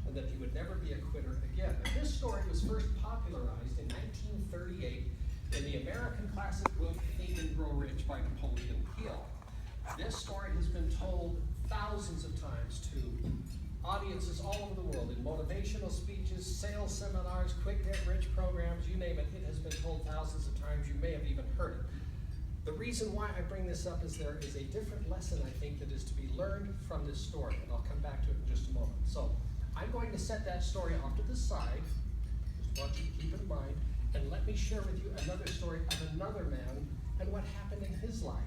and that he would never be a quitter again. And this story was first popularized in 1938 in the American classic book Think and Grow Rich by Napoleon Hill. This story has been told thousands of times to audiences all over the world in motivational speeches, sales seminars, quick get rich programs, you name it. It has been told thousands of times. You may have even heard it. The reason why I bring this up is there is a different lesson, I think, that is to be learned from this story, and I'll come back to it in just a moment. So I'm going to set that story off to the side, just want you to keep it in mind, and let me share with you another story of another man and what happened in his life,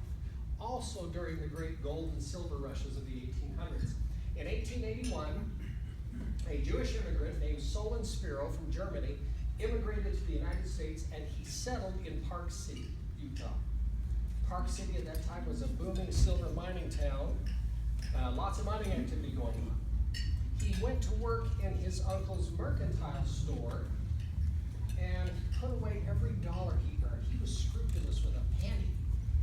also during the great gold and silver rushes of the 1800s. In 1881, a Jewish immigrant named Solon Spiro from Germany immigrated to the United States, and he settled in Park City, Utah. Park City at that time was a booming silver mining town, lots of mining activity going on. He went to work in his uncle's mercantile store and put away every dollar he earned. He was scrupulous with a penny.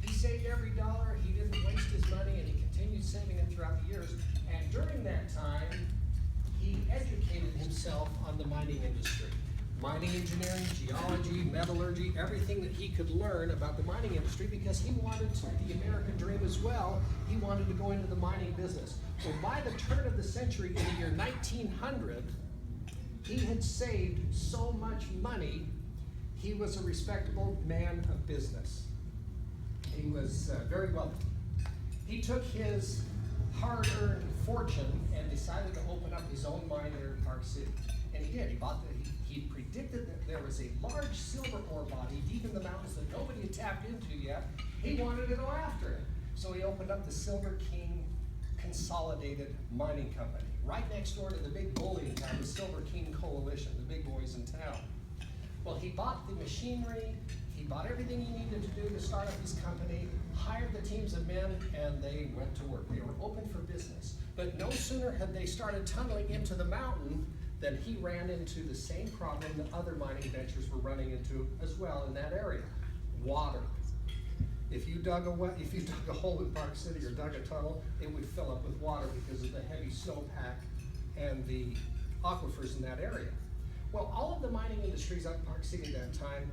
He saved every dollar, he didn't waste his money, and he continued saving it throughout the years. And during that time, he educated himself on the mining industry. Mining engineering, geology, metallurgy, everything that he could learn about the mining industry, because he wanted the American dream as well. He wanted to go into the mining business. Well, by the turn of the century, in the year 1900, he had saved so much money, he was a respectable man of business. He was very wealthy. He took his hard-earned fortune and decided to open up his own mine there in Park City. And he did. He predicted that there was a large silver ore body deep in the mountains that nobody had tapped into yet. He wanted to go after it. So he opened up the Silver King Consolidated Mining Company, right next door to the big bully in town, the Silver King Coalition, the big boys in town. Well, he bought the machinery, he bought everything he needed to do to start up his company, hired the teams of men, and they went to work. They were open for business. But no sooner had they started tunneling into the mountain than he ran into the same problem that other mining ventures were running into as well in that area: water. If you dug a hole in Park City or dug a tunnel, it would fill up with water because of the heavy snowpack and the aquifers in that area. Well, all of the mining industries out in Park City at that time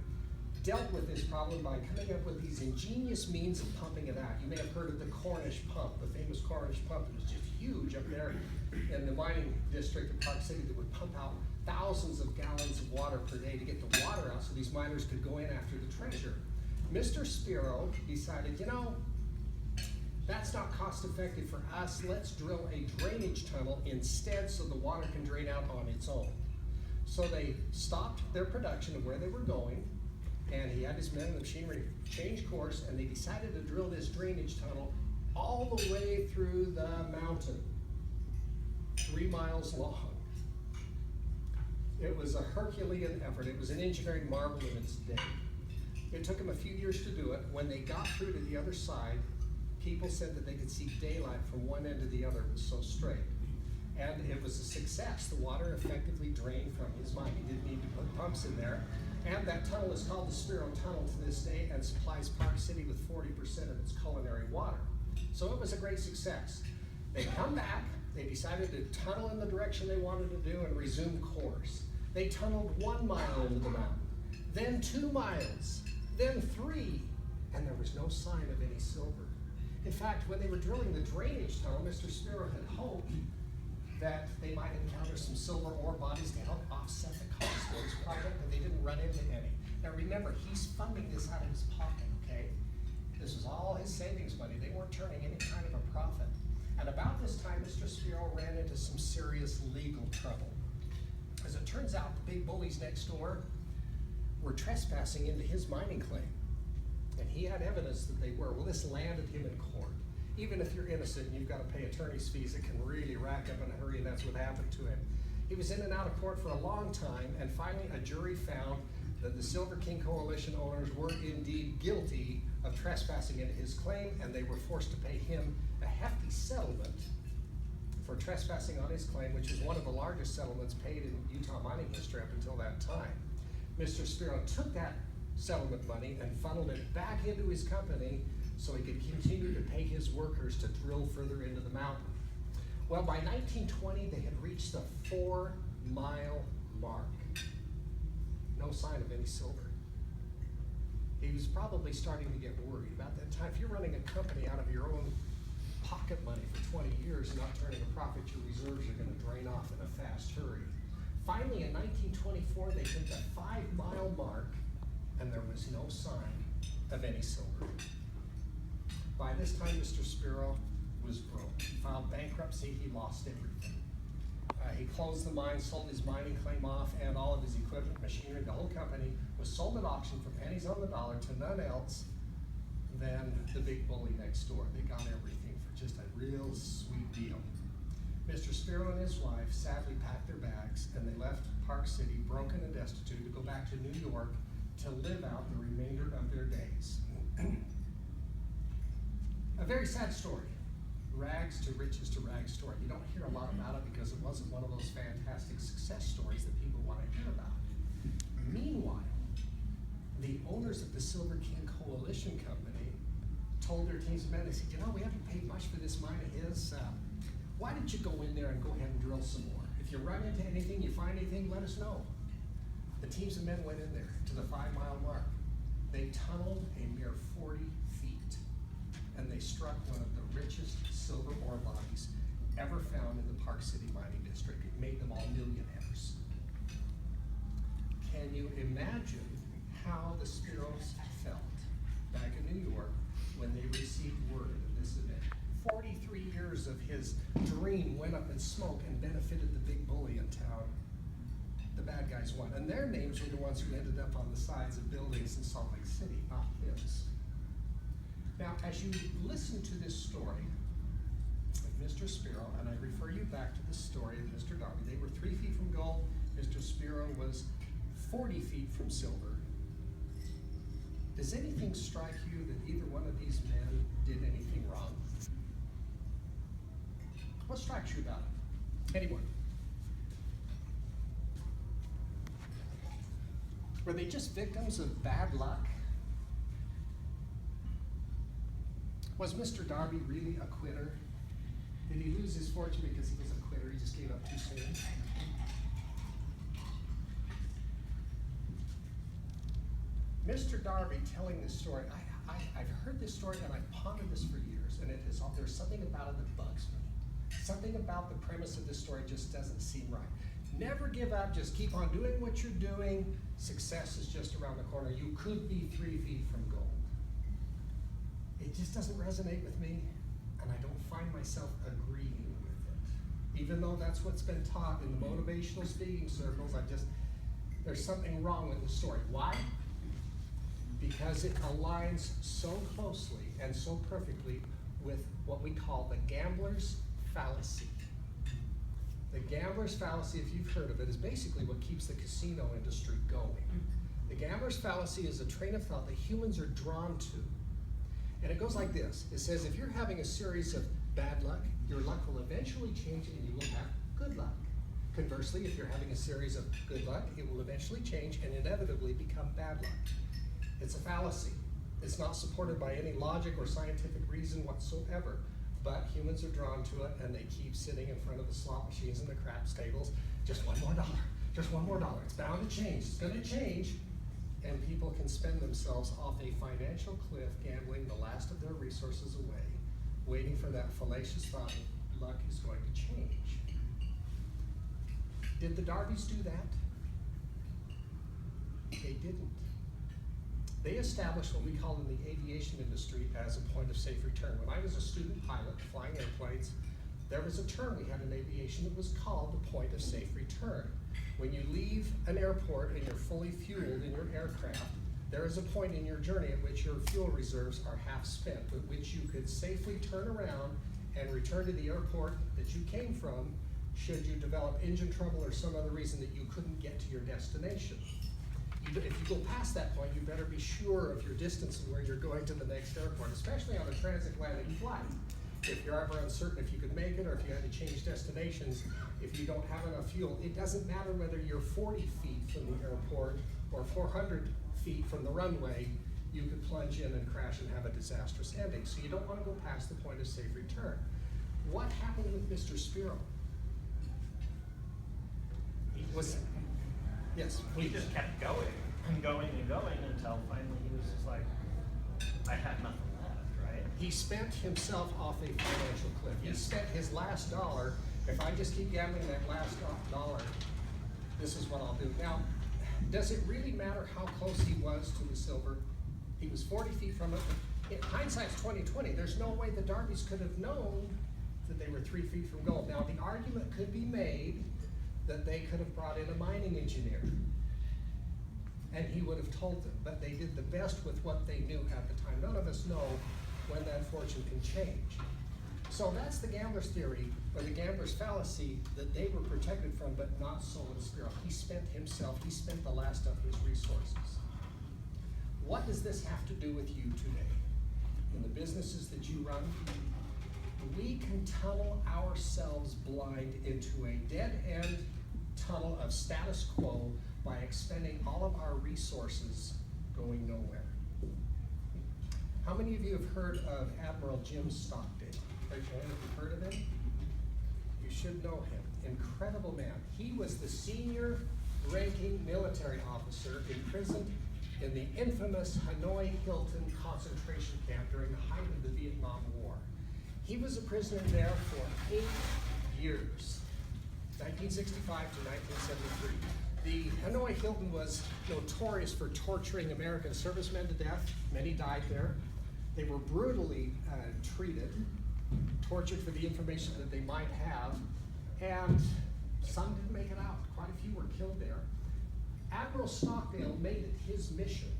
dealt with this problem by coming up with these ingenious means of pumping it out. You may have heard of the Cornish pump, the famous Cornish pump. It was just huge up there in the mining district of Park City that would pump out thousands of gallons of water per day to get the water out so these miners could go in after the treasure. Mr. Spiro decided, that's not cost effective for us. Let's drill a drainage tunnel instead so the water can drain out on its own. So they stopped their production of where they were going, and he had his men and the machinery change course, and they decided to drill this drainage tunnel all the way through the mountain, 3 miles long. It was a Herculean effort. It was an engineering marvel in its day. It took them a few years to do it. When they got through to the other side, people said that they could see daylight from one end to the other. It was so straight. And it was a success. The water effectively drained from his mine. He didn't need to put pumps in there. And that tunnel is called the Spiro Tunnel to this day and supplies Park City with 40% of its culinary water. So it was a great success. They come back, they decided to tunnel in the direction they wanted to do and resume course. They tunneled 1 mile into the mountain, then 2 miles, then 3, and there was no sign of any silver. In fact, when they were drilling the drainage tunnel, Mr. Spiro had hoped that they might encounter some silver ore bodies to help offset the cost of this project, but they didn't run into any. Now remember, he's funding this out of his pocket, okay? This was all his savings money. They weren't turning any kind of a profit. And about this time, Mr. Spiro ran into some serious legal trouble. As it turns out, the big bullies next door were trespassing into his mining claim. And he had evidence that they were. Well, this landed him in court. Even if you're innocent and you've got to pay attorney's fees, it can really rack up in a hurry, and that's what happened to him. He was in and out of court for a long time, and finally a jury found that the Silver King Coalition owners were indeed guilty of trespassing into his claim, and they were forced to pay him a hefty settlement for trespassing on his claim, which is one of the largest settlements paid in Utah mining history up until that time. Mr. Spiro took that settlement money and funneled it back into his company so he could continue to pay his workers to drill further into the mountain. Well, by 1920, they had reached the 4-mile mark. No sign of any silver. He was probably starting to get worried about that time. If you're running a company out of your own pocket money for 20 years and not turning a profit, your reserves are going to drain off in a fast hurry. Finally, in 1924, they hit the 5-mile mark, and there was no sign of any silver. By this time, Mr. Spiro was broke. He filed bankruptcy. He lost everything. He closed the mine, sold his mining claim off, and all of his equipment, machinery. The whole company was sold at auction for pennies on the dollar to none else than the big bully next door. They got everything for just a real sweet deal. Mr. Spiro and his wife sadly packed their bags, and they left Park City broken and destitute to go back to New York to live out the remainder of their days. A very sad story. Rags to riches to rags story. You don't hear a lot about it because it wasn't one of those fantastic success stories that people want to hear about. Meanwhile, the owners of the Silver King Coalition Company told their teams of men, they said, you know, we haven't paid much for this mine of his. Why don't you go in there and go ahead and drill some more? If you run into anything, you find anything, let us know. The teams of men went in there to the 5-mile mark. They tunneled a mere 40 feet, and they struck one of the richest silver ore bodies ever found in the Park City mining district. It made them all millionaires. Can you imagine how the Spiros felt back in New York when they received word of this event? 43 years of his dream went up in smoke and benefited the big bully in town. The bad guys won. And their names were the ones who ended up on the sides of buildings in Salt Lake City, not his. Now, as you listen to this story of Mr. Spiro, and I refer you back to the story of Mr. Darby, they were 3 feet from gold. Mr. Spiro was 40 feet from silver. Does anything strike you that either one of these men did anything wrong? What strikes you about it? Anyone? Were they just victims of bad luck? Was Mr. Darby really a quitter? Did he lose his fortune because he was a quitter? He just gave up too soon? Mr. Darby telling this story, I've heard this story and I've pondered this for years, and there's something about it that bugs me. Something about the premise of this story just doesn't seem right. Never give up, just keep on doing what you're doing. Success is just around the corner. You could be 3 feet from gold. It just doesn't resonate with me, and I don't find myself agreeing with it. Even though that's what's been taught in the motivational speaking circles, there's something wrong with the story. Why? Because it aligns so closely and so perfectly with what we call the gambler's fallacy. The gambler's fallacy, if you've heard of it, is basically what keeps the casino industry going. The gambler's fallacy is a train of thought that humans are drawn to. And it goes like this. It says, if you're having a series of bad luck, your luck will eventually change and you will have good luck. Conversely, if you're having a series of good luck, it will eventually change and inevitably become bad luck. It's a fallacy. It's not supported by any logic or scientific reason whatsoever, but humans are drawn to it and they keep sitting in front of the slot machines and the craps tables. Just $1 more, just $1 more. It's bound to change, it's gonna change. And people can spend themselves off a financial cliff gambling the last of their resources away, waiting for that fallacious thought that luck is going to change. Did the Darbys do that? They didn't. They established what we call in the aviation industry as a point of safe return. When I was a student pilot flying airplanes, there was a term we had in aviation that was called the point of safe return. When you leave an airport and you're fully fueled in your aircraft, there is a point in your journey at which your fuel reserves are half spent, at which you could safely turn around and return to the airport that you came from should you develop engine trouble or some other reason that you couldn't get to your destination. If you go past that point, you better be sure of your distance and where you're going to the next airport, especially on a transatlantic flight. If you're ever uncertain if you could make it or if you had to change destinations, if you don't have enough fuel, it doesn't matter whether you're 40 feet from the airport or 400 feet from the runway, you could plunge in and crash and have a disastrous ending. So you don't want to go past the point of safe return. What happened with Mr. Spiro? Yes, He please. just kept going and going and going until finally he was just like, I had nothing left, right? He spent himself off a financial cliff. He spent his last dollar. If I just keep gambling that last dollar, this is what I'll do. Now, does it really matter how close he was to the silver? He was 40 feet from it. In hindsight's 20/20. There's no way the Darbies could have known that they were 3 feet from gold. Now, the argument could be made that they could have brought in a mining engineer, and he would have told them, but they did the best with what they knew at the time. None of us know when that fortune can change. So that's the gambler's theory, or the gambler's fallacy, that they were protected from, but not so with Spiro. He spent himself, he spent the last of his resources. What does this have to do with you today? In the businesses that you run, we can tunnel ourselves blind into a dead-end tunnel of status quo by expending all of our resources going nowhere. How many of you have heard of Admiral Jim Stockdale? Raise your hand if you've heard of him. You should know him. Incredible man. He was the senior ranking military officer imprisoned in the infamous Hanoi Hilton concentration camp during the height of the Vietnam War. He was a prisoner there for 8 years, 1965 to 1973. The Hanoi Hilton was notorious for torturing American servicemen to death. Many died there. They were brutally treated, tortured for the information that they might have, and some didn't make it out. Quite a few were killed there. Admiral Stockdale made it his mission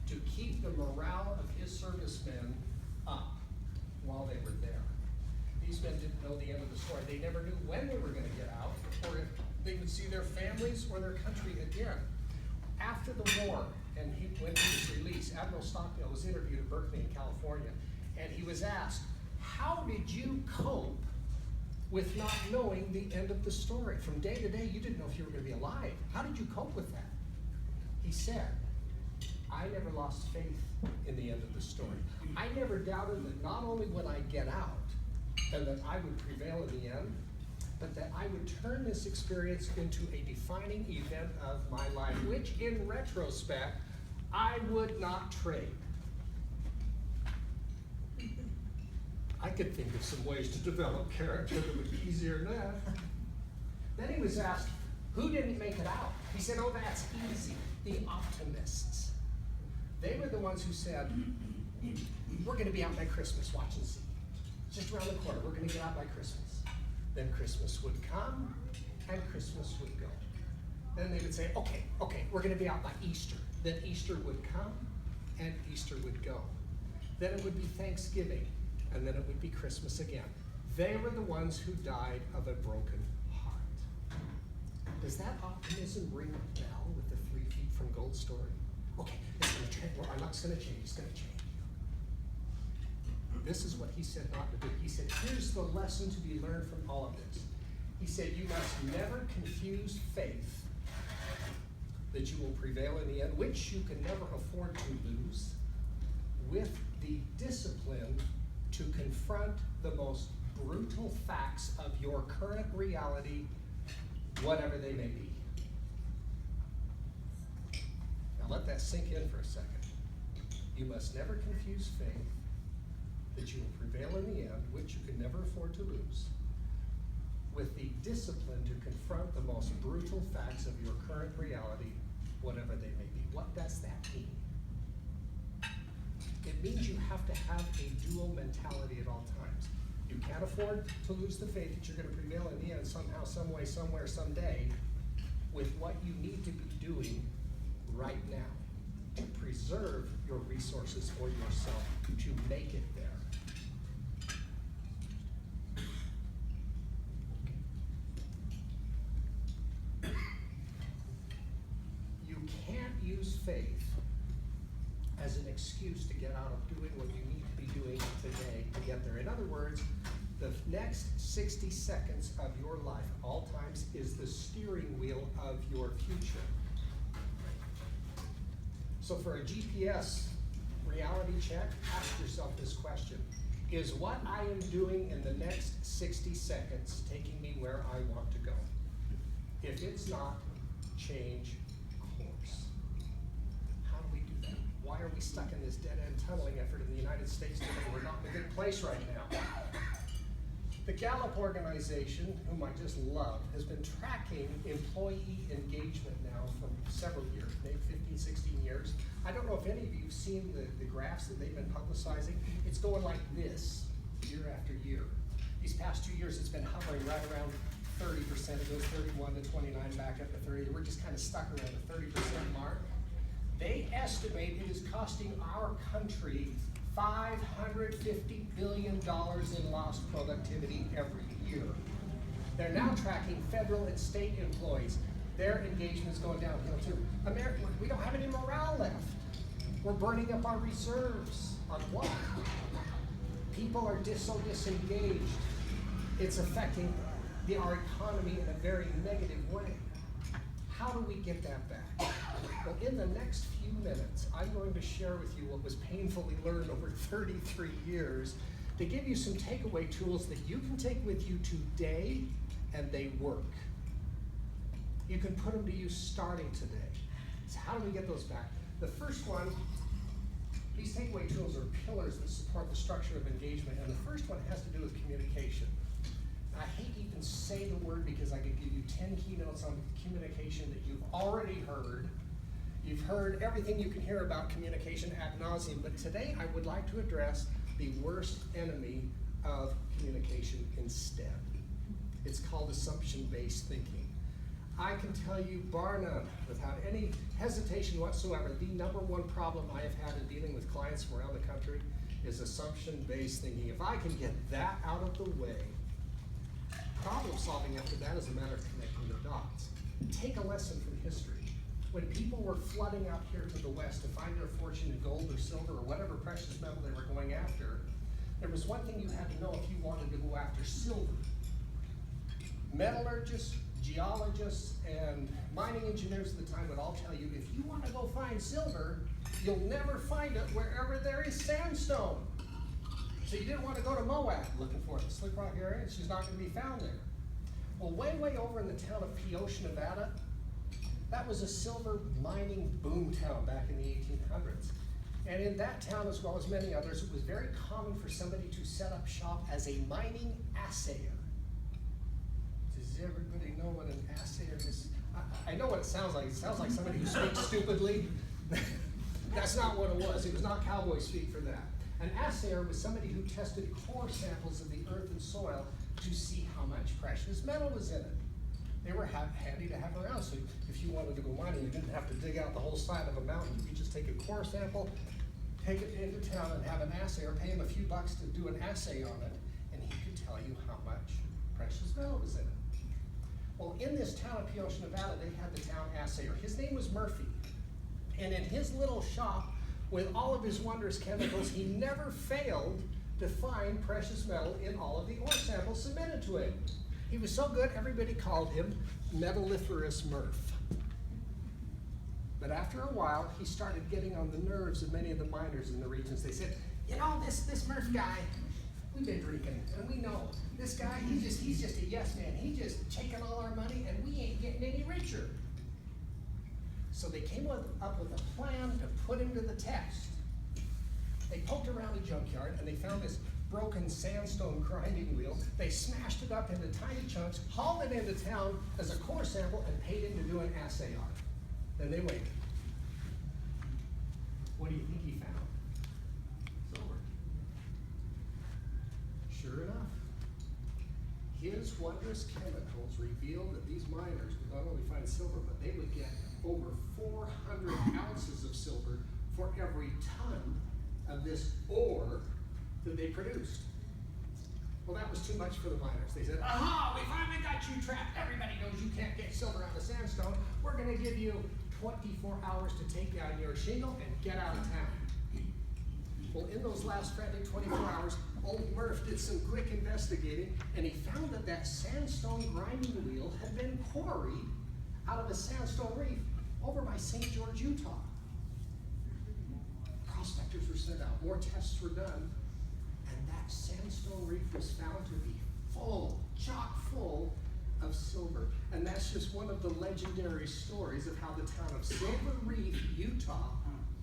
to keep the morale of his servicemen up while they were there. These men didn't know the end of the story. They never knew when they were going to get out, or if they would see their families or their country again. After the war, and when he was released, Admiral Stockdale was interviewed at Berkeley in California, and he was asked, how did you cope with not knowing the end of the story? From day to day, you didn't know if you were going to be alive. How did you cope with that? He said, I never lost faith in the end of the story. I never doubted that not only would I get out and that I would prevail in the end, but that I would turn this experience into a defining event of my life, which in retrospect, I would not trade. I could think of some ways to develop character that would be easier than that. Then he was asked, who didn't make it out? He said, oh, that's easy, the optimists. They were the ones who said, we're going to be out by Christmas, watch and see. Just around the corner, we're going to get out by Christmas. Then Christmas would come, and Christmas would go. Then they would say, okay, we're going to be out by Easter. Then Easter would come, and Easter would go. Then it would be Thanksgiving, and then it would be Christmas again. They were the ones who died of a broken heart. Does that optimism ring a bell with the 3 feet from gold story? Okay, it's going to change. Well, our luck's going to change. It's going to change. This is what he said not to do. He said, here's the lesson to be learned from all of this. He said, you must never confuse faith that you will prevail in the end, which you can never afford to lose, with the discipline to confront the most brutal facts of your current reality, whatever they may be. Now let that sink in for a second. You must never confuse faith that you will prevail in the end, which you can never afford to lose, with the discipline to confront the most brutal facts of your current reality, whatever they may be. What does that mean? It means you have to have a dual mentality at all times. You can't afford to lose the faith that you're going to prevail in the end somehow, some way, somewhere, someday, with what you need to be doing right now to preserve your resources for yourself, to make it there. You can't use faith as an excuse to get out of doing what you need to be doing today to get there. In other words, the next 60 seconds of your life at all times is the steering wheel of your future. So for a GPS reality check, ask yourself this question. Is what I am doing in the next 60 seconds taking me where I want to go? If it's not, change course. How do we do that? Why are we stuck in this dead-end tunneling effort in the United States today? We're not in a good place right now. The Gallup organization, whom I just love, has been tracking employee engagement now for several years, maybe 15, 16 years. I don't know if any of you have seen the graphs that they've been publicizing. It's going like this, year after year. These past 2 years, it's been hovering right around 30%. It goes 31 to 29, back up to 30. We're just kind of stuck around the 30% mark. They estimate it is costing our country $550 billion in lost productivity every year. They're now tracking federal and state employees. Their engagement is going downhill too. America, we don't have any morale left. We're burning up our reserves. On what? People are so disengaged. It's affecting our economy in a very negative way. How do we get that back? Well, in the next few minutes, I'm going to share with you what was painfully learned over 33 years to give you some takeaway tools that you can take with you today, and they work. You can put them to use starting today. So how do we get those back? The first one, these takeaway tools are pillars that support the structure of engagement, and the first one has to do with communication. I hate to even say the word because I could give you 10 keynotes on communication that you've already heard. You've heard everything you can hear about communication ad nauseum, but today I would like to address the worst enemy of communication instead. It's called assumption-based thinking. I can tell you, bar none, without any hesitation whatsoever, the number one problem I have had in dealing with clients from around the country is assumption-based thinking. If I can get that out of the way, problem solving after that is a matter of connecting the dots. Take a lesson from history. When people were flooding out here to the west to find their fortune in gold or silver or whatever precious metal they were going after, there was one thing you had to know if you wanted to go after silver. Metallurgists, geologists, and mining engineers at the time would all tell you, if you want to go find silver, you'll never find it wherever there is sandstone. So you didn't want to go to Moab looking for it, the Slick Rock area, she's not going to be found there. Well, way over in the town of Keosha, Nevada, that was a silver mining boom town back in the 1800s. And in that town, as well as many others, it was very common for somebody to set up shop as a mining assayer. Does everybody know what an assayer is? I know what it sounds like. It sounds like somebody who speaks stupidly. That's not what it was. It was not cowboy speak for that. An assayer was somebody who tested core samples of the earth and soil to see how much precious metal was in it. They were handy to have around, so if you wanted to go mining, you didn't have to dig out the whole side of a mountain. You could just take a core sample, take it into town and have an assayer, pay him a few bucks to do an assay on it, and he could tell you how much precious metal was in it. Well, in this town of Keosha, Nevada, they had the town assayer. His name was Murphy. And in his little shop, with all of his wondrous chemicals, he never failed to find precious metal in all of the ore samples submitted to him. He was so good, everybody called him Metalliferous Murph. But after a while, he started getting on the nerves of many of the miners in the regions. They said, you know, this Murph guy, we've been drinking, and we know this guy, he's just a yes man. He's just taking all our money, and we ain't getting any richer. So they came up with a plan to put him to the test. They poked around the junkyard, and they found this broken sandstone grinding wheel. They smashed it up into tiny chunks, hauled it into town as a core sample, and paid him to do an assay on it. Then they waited. What do you think he found? Silver. Sure enough, his wondrous chemicals revealed that these miners would not only find silver, but they would get over 400 ounces of silver for every ton of this ore that they produced. Well, that was too much for the miners. They said, aha, we finally got you trapped. Everybody knows you can't get silver out of sandstone. We're going to give you 24 hours to take down your shingle and get out of town. Well, in those last frantic 24 hours, old Murph did some quick investigating, and he found that that sandstone grinding wheel had been quarried out of a sandstone reef over by St. George, Utah. Prospectors were sent out. More tests were done. And that sandstone reef was found to be full, chock full of silver. And that's just one of the legendary stories of how the town of Silver Reef, Utah,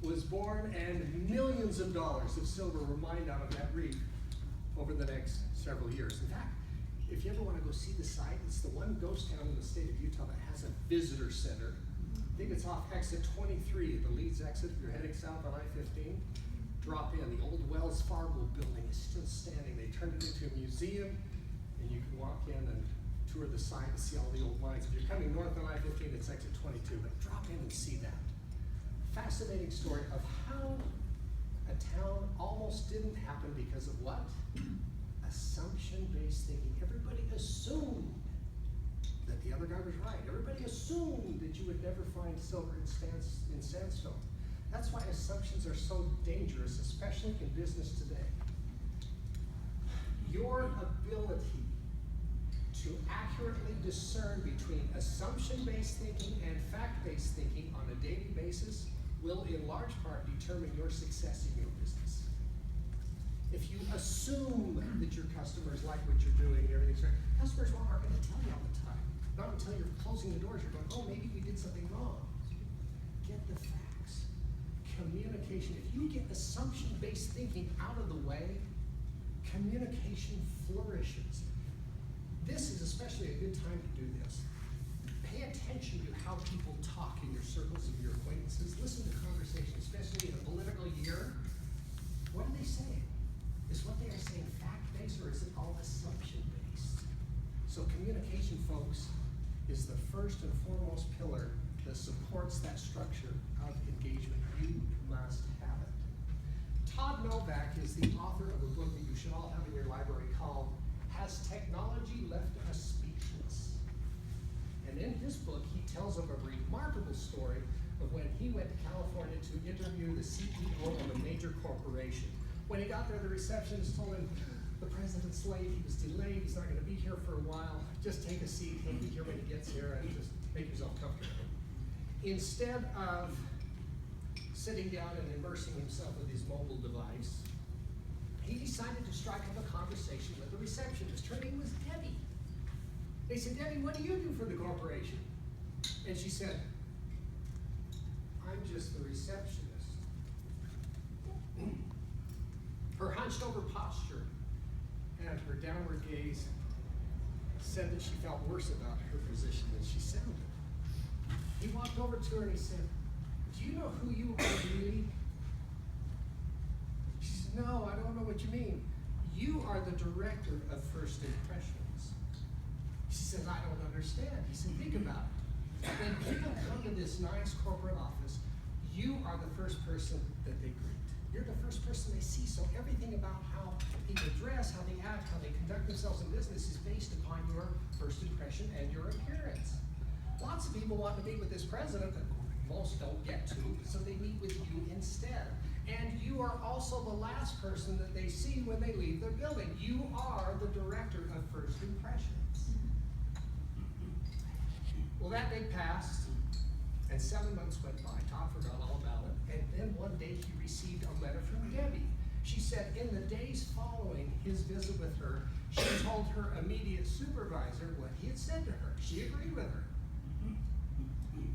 was born, and millions of dollars of silver were mined out of that reef over the next several years. In fact, if you ever want to go see the site, it's the one ghost town in the state of Utah that has a visitor center. I think it's off exit 23, the Leeds exit if you're heading south on I-15. Drop in, the old Wells Fargo building is still standing. They turned it into a museum, and you can walk in and tour the site and see all the old mines. If you're coming north on I-15, it's exit 22, but drop in and see that. Fascinating story of how a town almost didn't happen because of what? Assumption-based thinking. Everybody assumed that the other guy was right. Everybody assumed that you would never find silver in sandstone. That's why assumptions are so dangerous, especially in business today. Your ability to accurately discern between assumption-based thinking and fact-based thinking on a daily basis will in large part determine your success in your business. If you assume that your customers like what you're doing and everything's right, customers aren't going to tell you all the time. Not until you're closing the doors, you're going, oh, maybe we did something wrong. Get the facts. Communication. If you get assumption-based thinking out of the way, communication flourishes. This is especially a good time to do this. Pay attention to how people talk in your circles of your acquaintances. Listen to conversations, especially in a political year. What are they saying? Is what they are saying fact-based, or is it all assumption-based? So communication, folks, is the first and foremost pillar that supports that structure of engagement. You must have it. Todd Novak is the author of a book that you should all have in your library called Has Technology Left Us Speechless? And in his book, he tells of a remarkable story of when he went to California to interview the CEO of a major corporation. When he got there, the receptionist told him, the president's late, he was delayed, he's not going to be here for a while. Just take a seat, he'll be here when he gets here, and just make yourself comfortable. Instead of sitting down and immersing himself with his mobile device, he decided to strike up a conversation with the receptionist. Her name was Debbie. They said, Debbie, what do you do for the corporation? And she said, I'm just the receptionist. Her hunched over posture and her downward gaze said that she felt worse about her position than she sounded. He walked over to her and he said, do you know who you are really? She said, no, I don't know what you mean. You are the director of First Impressions. She said, I don't understand. He said, think about it. When people come to this nice corporate office, you are the first person that they greet. You're the first person they see, so everything about how people dress, how they act, how they conduct themselves in business is based upon your first impression and your appearance. Lots of people want to meet with this president, but most don't get to, so they meet with you instead. And you are also the last person that they see when they leave their building. You are the director of First Impressions. Well, that day passed, and 7 months went by. Todd forgot all about it. And then one day he received a letter from Debbie. She said in the days following his visit with her, she told her immediate supervisor what he had said to her. She agreed with her.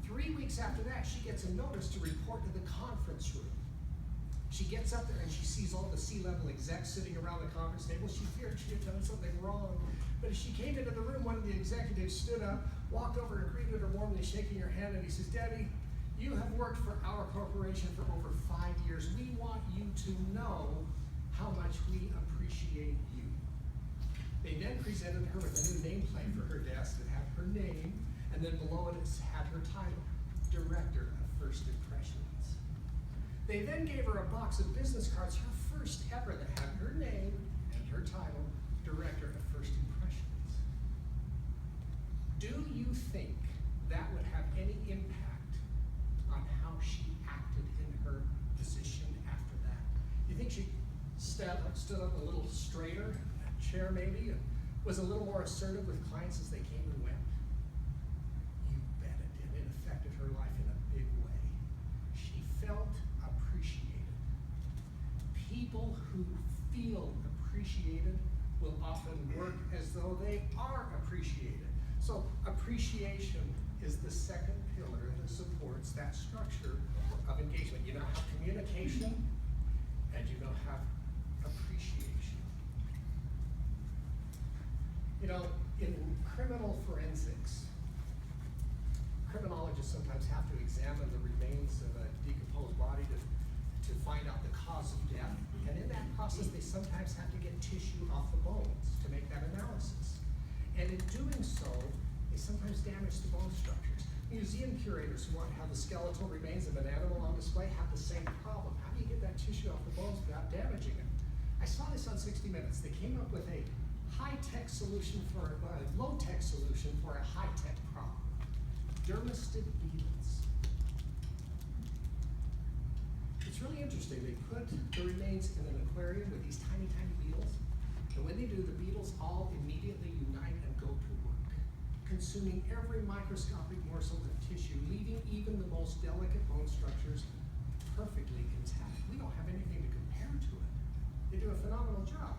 3 weeks after that, she gets a notice to report to the conference room. She gets up there and she sees all the C-level execs sitting around the conference table. She feared she had done something wrong. But as she came into the room, one of the executives stood up, walked over and greeted her warmly, shaking her hand, and he says, Debbie, you have worked for our corporation for over 5 years. We want you to know how much we appreciate you. They then presented her with a new nameplate for her desk that had her name, and then below it had her title, Director of First Impressions. They then gave her a box of business cards, her first ever, that had her name and her title, Director of First Impressions. Do you think that would have any impact on how she acted in her position after that? You think she stood up a little straighter, chair maybe, and was a little more assertive with clients as they came and went? You bet it did. It affected her life in a big way. She felt appreciated. People who feel appreciated appreciated will often work as though they are appreciated. So appreciation is the second pillar that supports that structure of engagement. You now have communication and you now have appreciation. You know, in criminal forensics, criminologists sometimes have to examine the remains of a decomposed body to find out the cause of death. And in that process, they sometimes have to get tissue off the bones to make that analysis. And in doing so, they sometimes damage the bone structures. Museum curators who want to have the skeletal remains of an animal on display have the same problem. How do you get that tissue off the bones without damaging it? I saw this on 60 Minutes. They came up with a high-tech solution for a low-tech solution for a high-tech problem. Dermestid beetles. It's really interesting. They put the remains in an aquarium with these tiny, tiny beetles. And when they do, the beetles all immediately unite and go to work, consuming every microscopic morsel of tissue, leaving even the most delicate bone structures perfectly intact. We don't have anything to compare to it. They do a phenomenal job.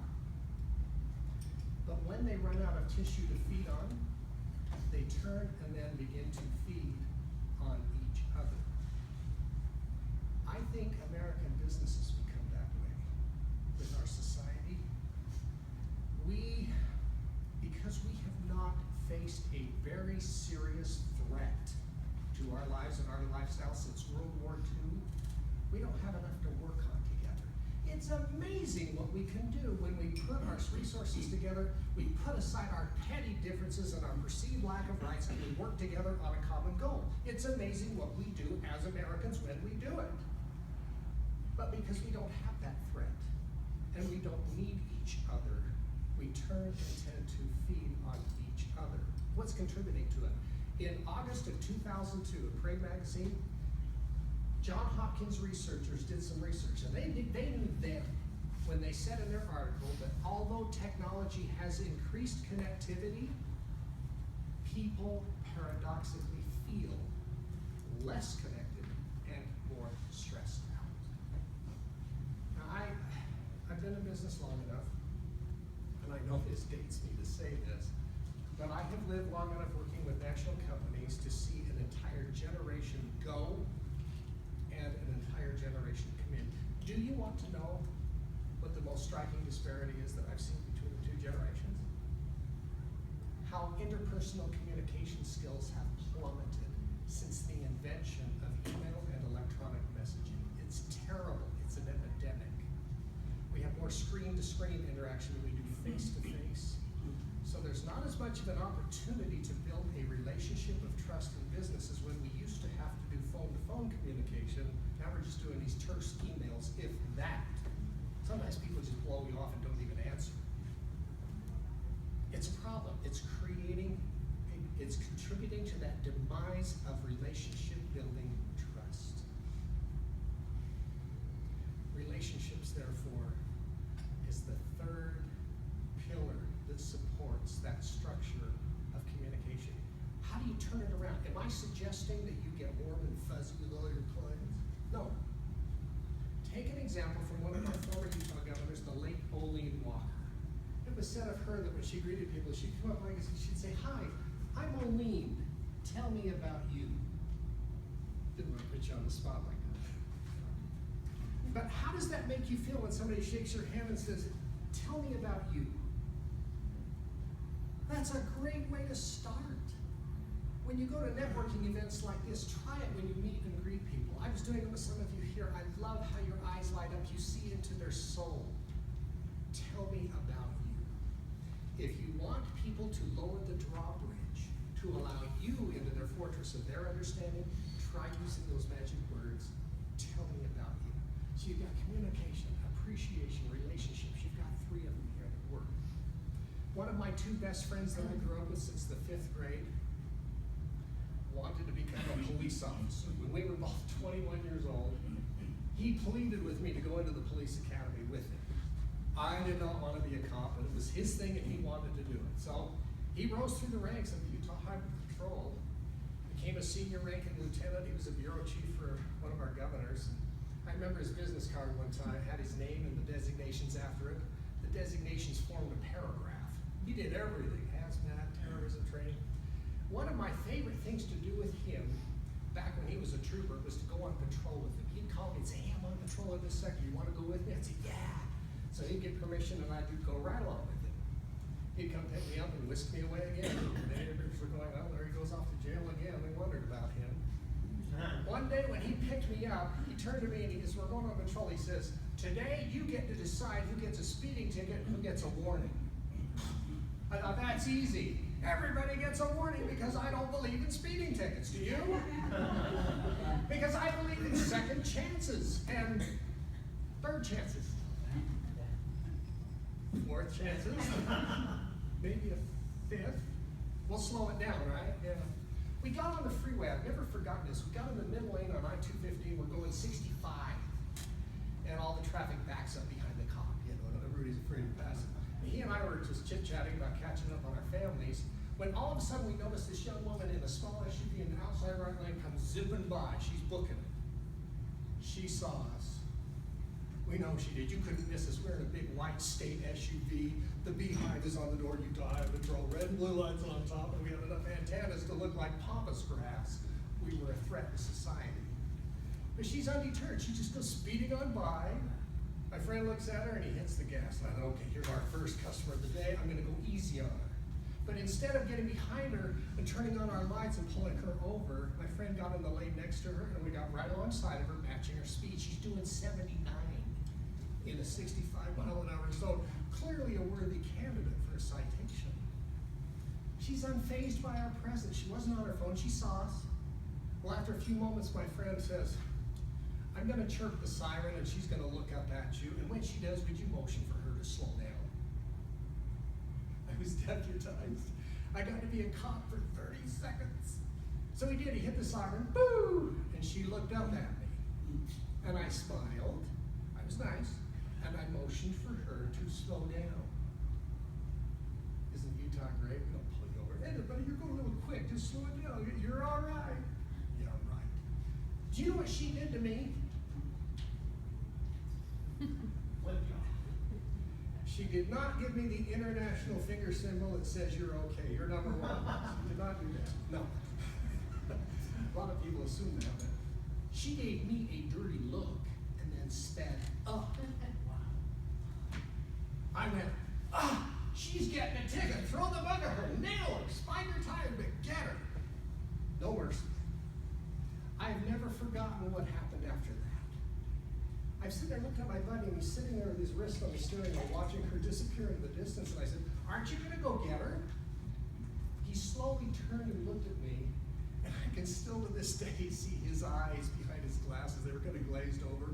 But when they run out of tissue to feed on, they turn and then begin to feed on each other. I think American businesses become that way with our society. Because we have not faced a very serious threat to our lives and our lifestyle since World War II, we don't have enough to work on together. It's amazing what we can do when we put our resources together, we put aside our petty differences and our perceived lack of rights, and we work together on a common goal. It's amazing what we do as Americans when we do it. But because we don't have that threat, and we don't need each other, we turn and tend to feed on each other. What's contributing to it? In August of 2002, in Parade magazine, John Hopkins researchers did some research, and they knew then, when they said in their article that although technology has increased connectivity, people paradoxically feel less connected and more stressed out. Now, I've been in business long enough, and I know this dates me to say this, but I have lived long enough working with national companies to see an entire generation go and an entire generation come in. Do you want to know what the most striking disparity is that I've seen between the two generations? How interpersonal communication skills have plummeted since the invention of email and electronic messaging. It's terrible. It's an epidemic. We have more screen-to-screen interaction than we do face-to-face. So there's not as much of an opportunity to build a relationship of trust in businesses when we used to have to do phone-to-phone communication. Now we're just doing these terse emails, if that. Sometimes people just blow you off and don't even answer. It's a problem. It's contributing to that demise of relationship-building trust. Relationships, therefore, is the third pillar that supports that structure of communication. How do you turn it around? Am I suggesting that you get warm and fuzzy with all your clients? No. Take an example from one of our former Utah governors, the late Olene Walker. It was said of her that when she greeted people, she'd come up like this and she'd say, "Hi, I'm Olene. Tell me about you." Didn't want to put you on the spot like that. But how does that make you feel when somebody shakes your hand and says, "Tell me about you"? That's a great way to start. When you go to networking events like this, try it when you meet and greet people. I was doing it with some of you here. I love how your eyes light up. You see into their soul. Tell me about you. If you want people to lower the drawbridge, to allow you into their fortress of their understanding, try using those magic words. Tell me about you. So you've got communication, appreciation, relationships. You've got three of them here at work. One of my two best friends that I grew up with since the 5th grade wanted to become a police officer. When we were both 21 years old, he pleaded with me to go into the police academy with him. I did not want to be a cop, but it was his thing and he wanted to do it. So he rose through the ranks of the Utah Highway Patrol, became a senior ranking lieutenant. He was a bureau chief for one of our governors. I remember his business card one time had his name and the designations after it. The the designations formed a paragraph. He did everything, hazmat, terrorism training. One of my favorite things to do with him, back when he was a trooper, was to go on patrol with him. He'd call me and say, hey, I'm on patrol in this sector, you want to go with me? I'd say, yeah. So he'd get permission and I'd go right along with him. He'd come pick me up and whisk me away again. The neighbors were going, oh, there he goes off to jail again. We wondered about him. One day when he picked me up, he turned to me and he says, we're going on patrol. He says, today you get to decide who gets a speeding ticket and who gets a warning. I thought, that's easy. Everybody gets a warning because I don't believe in speeding tickets. Do you? Because I believe in second chances and third chances. Fourth chances. Maybe a fifth. We'll slow it down, right? Yeah. We got on the freeway. I've never forgotten this. We got in the middle lane on I-250. We're going 65. And all the traffic backs up behind the cop. You know, everybody's afraid to pass it. And he and I were just chit-chatting about catching up on our families, when all of a sudden we noticed this young woman in a small SUV in the outside right lane comes zipping by. She's booking it. She saw us. We know she did. You couldn't miss us. We're in a big white state SUV. The beehive is on the door. You dive and throw red and blue lights on top, and we had enough antennas to look like pampas grass. We were a threat to society. But she's undeterred. She just goes speeding on by. My friend looks at her and he hits the gas. And I thought, okay, here's our first customer of the day. I'm going to go easy on her. But instead of getting behind her and turning on our lights and pulling her over, my friend got in the lane next to her and we got right alongside of her, matching her speed. She's doing 79 in a 65-mile-an-hour zone. Clearly a worthy candidate for a citation. She's unfazed by our presence. She wasn't on her phone. She saw us. Well, after a few moments, my friend says, I'm going to chirp the siren and she's going to look up at you. And when she does, would you motion for her to slow down? I was deputized. I got to be a cop for 30 seconds. So he did. He hit the siren. Boo! And she looked up at me. And I smiled. I was nice. And I motioned for her to slow down. Isn't Utah great? We don't pull you over. Hey, buddy, you're going a little quick. Just slow it down. You're all right. Yeah, I'm right. Do you know what she did to me? She did not give me the international finger symbol that says you're okay. You're number one. She did not do that. No. A lot of people assume that. But she gave me a dirty look and then sped up. I went, she's getting a ticket. Throw the bug at her. Nail her. Spike her tire, but get her. No mercy. I have never forgotten what happened after that. I'm sitting there looking at my buddy, and he's sitting there with his wrist on the steering wheel, watching her disappear in the distance, and I said, aren't you going to go get her? He slowly turned and looked at me, and I can still to this day see his eyes behind his glasses. They were kind of glazed over,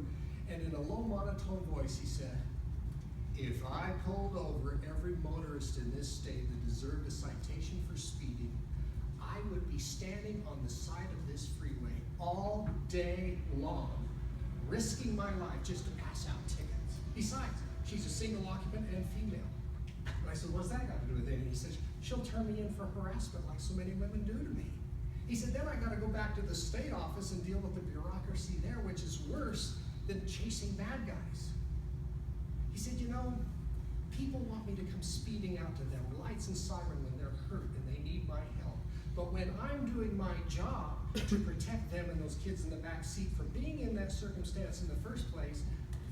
and in a low monotone voice, he said, if I pulled over every motorist in this state that deserved a citation for speeding, I would be standing on the side of this freeway all day long, risking my life just to pass out tickets. Besides, she's a single occupant and female. And I said, what's that got to do with anything? He said, she'll turn me in for harassment like so many women do to me. He said, then I got to go back to the state office and deal with the bureaucracy there, which is worse than chasing bad guys. He said, you know, people want me to come speeding out to them, lights and siren when they're hurt and they need my help. But when I'm doing my job to protect them and those kids in the back seat from being in that circumstance in the first place,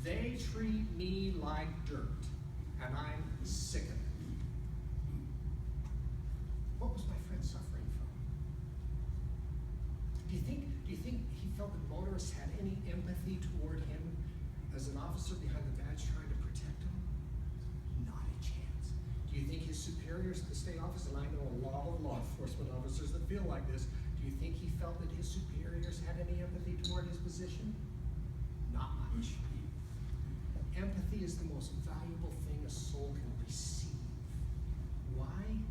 they treat me like dirt. And I'm sick of it. What was my friend suffering from? Do you think he felt that motorists had any empathy toward him as an officer behind the badge trying to protect him? Not a chance. Do you think his superiors at the state office, and I know a lot of law enforcement officers that feel like this, do you think he felt that his superiors had any empathy toward his position? Not much. Empathy is the most valuable thing a soul can receive. Why?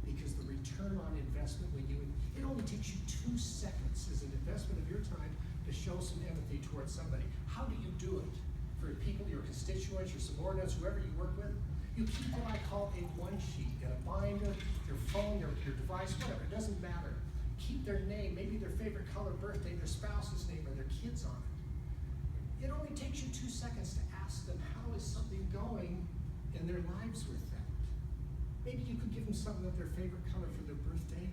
Because the return on investment when it only takes you 2 seconds as an investment of your time to show some empathy towards somebody. How do you do it? For people, your constituents, your subordinates, whoever you work with, you keep what I call a one sheet, in a binder, your phone, your device, whatever, it doesn't matter. Keep their name, maybe their favorite color, birthday, their spouse's name, or their kids on it. It only takes you 2 seconds to ask them, how is something going? and their lives were threatened. Maybe you could give them something of their favorite color for their birthday.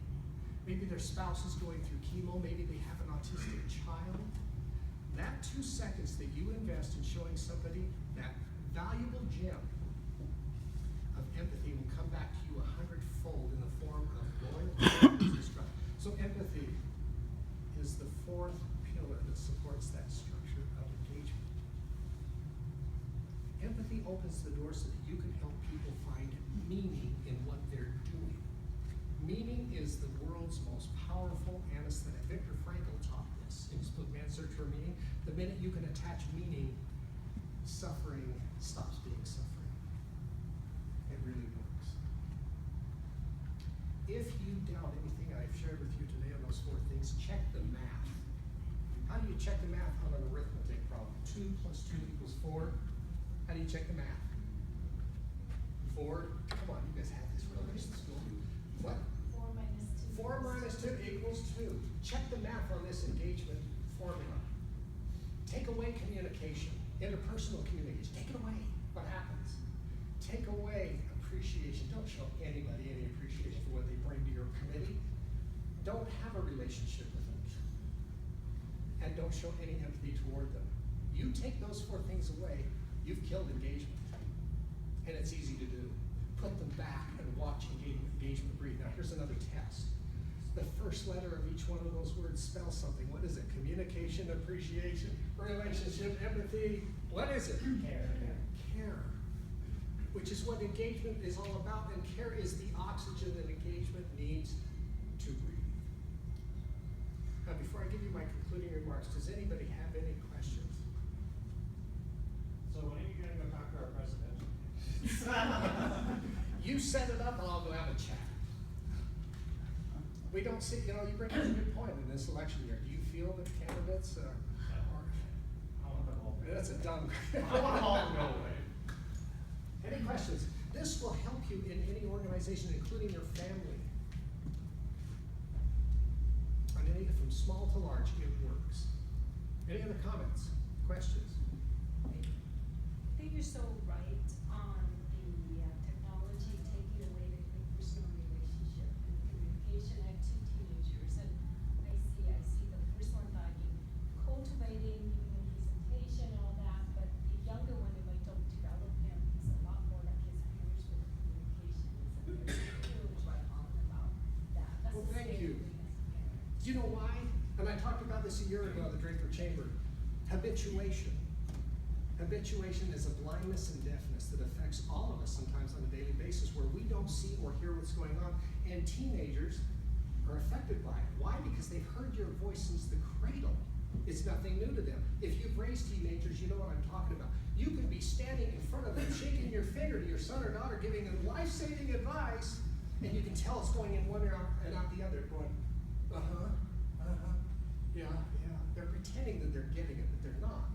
Maybe their spouse is going through chemo. Maybe they have an autistic child. That 2 seconds that you invest in showing somebody that valuable gem of empathy will come back to you 100-fold in the form of loyalty. So empathy is the fourth pillar that supports that structure of engagement. Empathy opens the door so that you can help people find meaning in what they're doing. Meaning is the world's most powerful anesthetic. Viktor Frankl taught this in his book, Man's Search for Meaning. The minute you can attach meaning, suffering stops being suffering. It really works. If you doubt anything I've shared with you today on those 4 things, check the math. How do you check the math on an arithmetic problem? 2 plus 2 equals 4. How do you check the math? 4. Come on, you guys have this real in school. What? 4 minus 2. 4 minus 2 equals 2. Check the math on this engagement formula. Take away communication, interpersonal communication. Take it away. What happens? Take away appreciation. Don't show anybody any appreciation for what they bring to your committee. Don't have a relationship with them. And don't show any empathy toward them. You take those 4 things away, you've killed engagement. And it's easy to do. Put them back and watch engagement breathe. Now here's another test. The first letter of each one of those words spells something. What is it? Communication, appreciation, relationship, empathy. What is it? Care. Care. Which is what engagement is all about. And care is the oxygen that engagement needs to breathe. Now before I give you my concluding remarks, does anybody have any questions? So when are you going to go talk to our president? You set it up and I'll go have a chat. We don't see, you bring up a good point in this election year. Do you feel that candidates are, I want them all. that's a dumb. I want them all to go away. Any questions? This will help you in any organization, including your family. On any, from small to large, it works. Any other comments, questions? I think you're so right on the technology taking away the personal relationship and communication. I have 2 teenagers, and I see the first one that cultivating, giving a presentation, all that, but the younger one, if I don't develop him, he's a lot more like his peers with communications, and there's huge right on about that. That's Well, the thank scary you. thing as a parent. Do you know why? And I talked about this a year ago at the Draper Chamber. Habituation. Habituation is a blindness and deafness that affects all of us sometimes on a daily basis where we don't see or hear what's going on. And teenagers are affected by it. Why? Because they've heard your voice since the cradle. It's nothing new to them. If you've raised teenagers, you know what I'm talking about. You could be standing in front of them, shaking your finger to your son or daughter, giving them life-saving advice, and you can tell it's going in one ear and out the other, going, yeah. They're pretending that they're getting it, but they're not.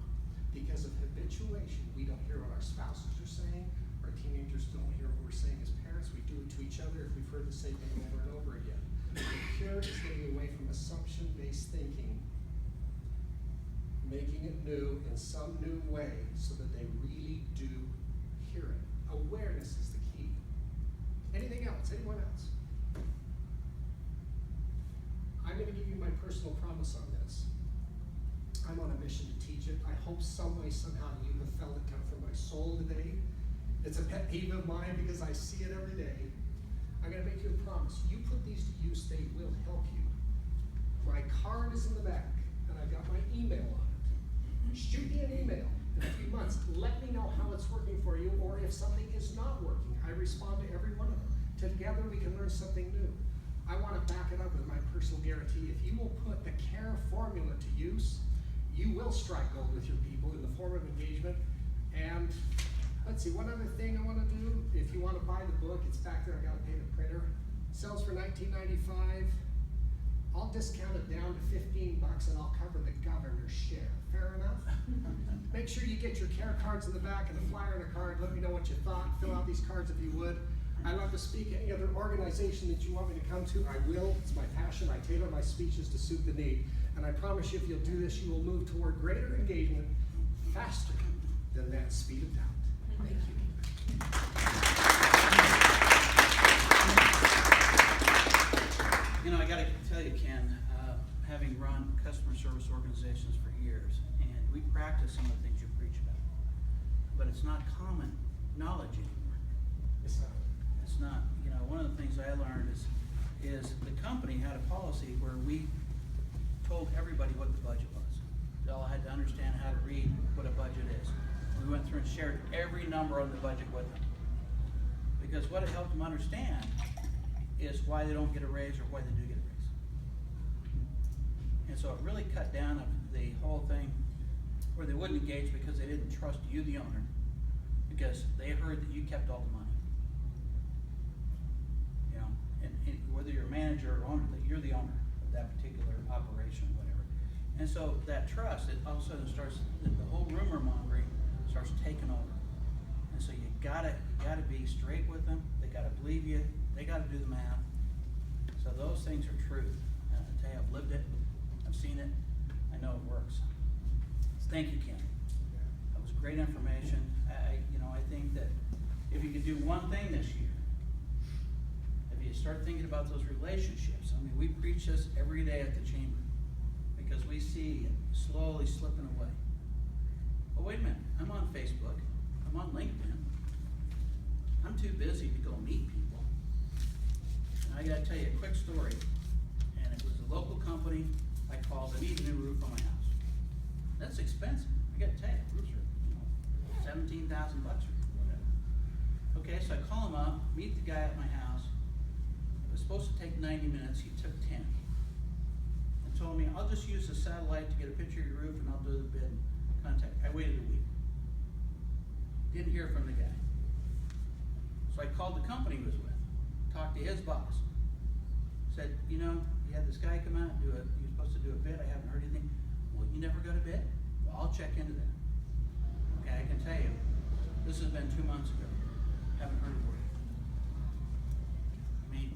Because of habituation, we don't hear what our spouses are saying. Our teenagers don't hear what we're saying as parents. We do it to each other if we've heard the same thing over and over again. The cure is getting away from assumption-based thinking, making it new in some new way so that they really do hear it. Awareness is the key. Anything else? Anyone else? I'm going to give you my personal promise on this. I'm on a mission to teach it. I hope some way, somehow, you have felt it come from my soul today. It's a pet peeve of mine because I see it every day. I'm going to make you a promise. You put these to use, they will help you. My card is in the back, and I've got my email on it. Shoot me an email in a few months. Let me know how it's working for you, or if something is not working. I respond to every one of them. Together, we can learn something new. I want to back it up with my personal guarantee. If you will put the CARE formula to use, you will strike gold with your people in the form of engagement. And let's see, one other thing I want to do. If you want to buy the book, it's back there. I got to pay the printer. Sells for $19.95. I'll discount it down to $15 and I'll cover the governor's share. Fair enough? Make sure you get your CARE cards in the back and a flyer and a card. Let me know what you thought. Fill out these cards if you would. I'd love to speak any other organization that you want me to come to. I will. It's my passion. I tailor my speeches to suit the need. And I promise you, if you'll do this, you will move toward greater engagement faster than that speed of doubt. Thank you. You know, I gotta tell you, Ken, having run customer service organizations for years, and we practice some of the things you preach about, but it's not common knowledge anymore. It's not. It's not. You know, one of the things I learned is the company had a policy where we told everybody what the budget was. They all had to understand how to read what a budget is. We went through and shared every number on the budget with them. Because what it helped them understand is why they don't get a raise or why they do get a raise. And so it really cut down on the whole thing where they wouldn't engage because they didn't trust you, the owner, because they heard that you kept all the money. You know, and whether you're a manager or owner, that you're the owner of that particular operation, whatever. And so that trust, it all of a sudden starts, the whole rumor mongering starts taking over. And so you gotta be straight with them. They gotta believe you. They gotta do the math. So those things are truth. I tell you, I've lived it. I've seen it. I know it works. So thank you, Ken. That was great information. I think that if you could do one thing this year, if you start thinking about those relationships. I mean, we preach this every day at the chamber because we see it slowly slipping away. But wait a minute, I'm on Facebook. I'm on LinkedIn. I'm too busy to go meet people. And I gotta tell you a quick story. And it was a local company I called. I need a new roof on my house. That's expensive. I gotta tell you, roofs are, $17,000 or whatever. Okay, so I call him up, meet the guy at my house. It was supposed to take 90 minutes. He took 10. And told me, I'll just use the satellite to get a picture of your roof and I'll do the bid and contact. I waited a week. Didn't hear from the guy. So I called the company he was with, talked to his boss. Said, you had this guy come out and he was supposed to do a bid. I haven't heard anything. Well, you never got a bid? Well, I'll check into that. Okay, I can tell you, this has been 2 months ago. Haven't heard a word. I mean,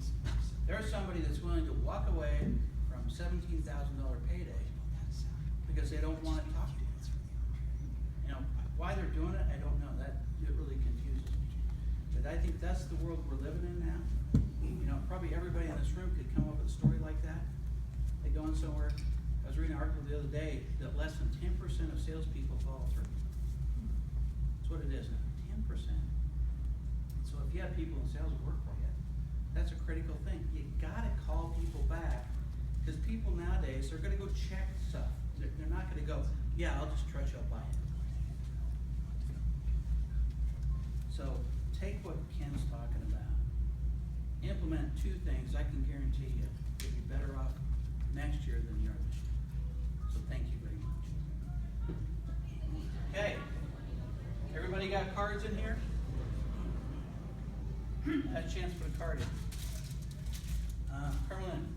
there's somebody that's willing to walk away from $17,000 payday because they don't want to talk to you. Why they're doing it, I don't know. It really confuses me. But I think that's the world we're living in now. Probably everybody in this room could come up with a story like that. They go in somewhere. I was reading an article the other day that less than 10% of salespeople follow through. That's what it is now, 10%. So if you have people in sales who work for you, that's a critical thing. You gotta call people back because people nowadays, they're gonna go check stuff. They're not gonna go, yeah, I'll just trust you, I'll buy it. So take what Ken's talking about. Implement 2 things. I can guarantee you you'll be better off next year than you are this year. So thank you very much. Okay. Everybody got cards in here? Had a chance to put a card in. Carolyn.